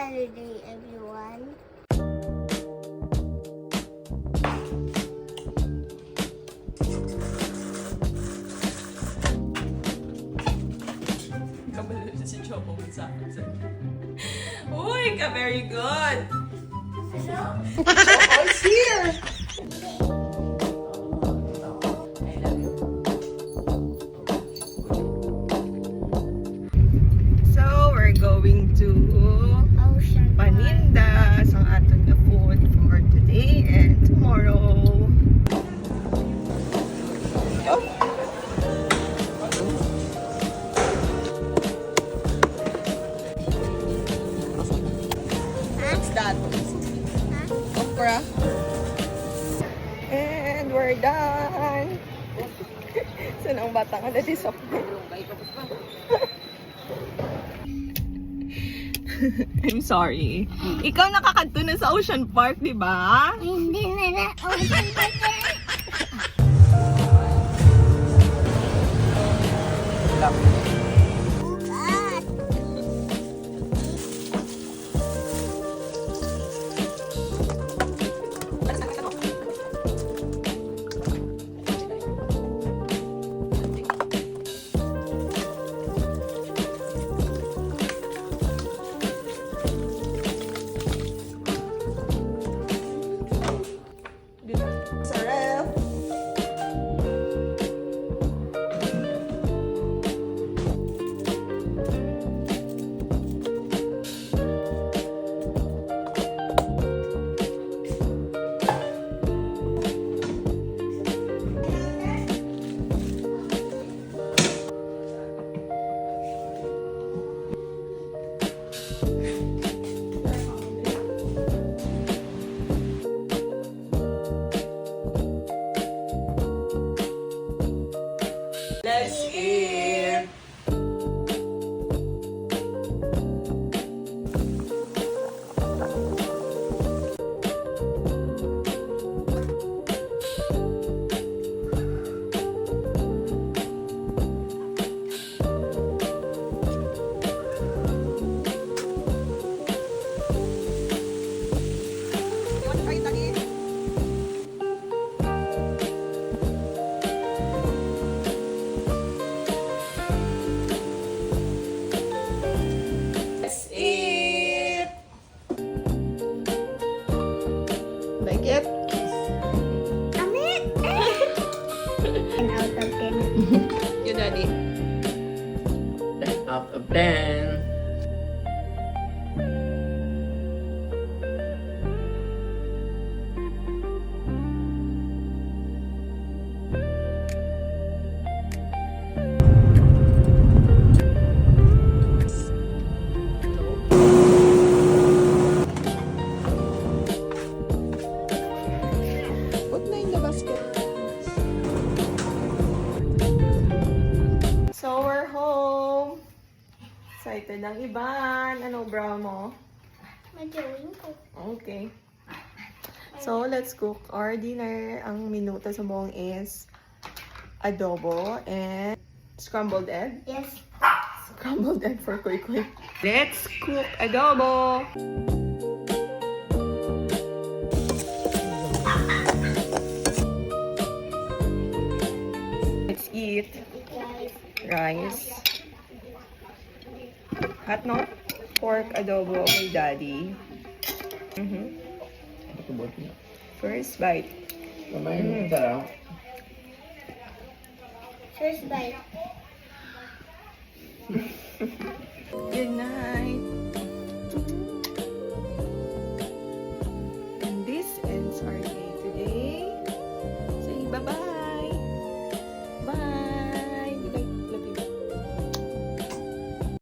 Saturday, everyone. Kabalo si Choco sa akin. Uy, ka very good! Choco is here! I love you. So, we're going to Ocean Panindas ang aton na food for today and tomorrow. Oh. What's that? Okra. And we're done. Saan ang batang na di sokra? I'm sorry. Ikaw nakakanto na sa Ocean Park, di ba? Hindi na Ocean Park. Bukas. Sarap. Let's eat. Let's eat. Like it? Amit! 10 out of 10. You daddy. 10 out of 10. Put na in the basket. So, we're home. Excited ang iban. Ano bra mo? Madawin ko. Okay. So, let's cook our dinner. Ang minuto sa buong is adobo and scrambled egg. Yes. Scrambled egg for Kuy Kuy. Let's cook adobo! Let's eat rice. Hot no? Pork adobo kay daddy. First bite. Kumain mo sarap. First bite. Good night.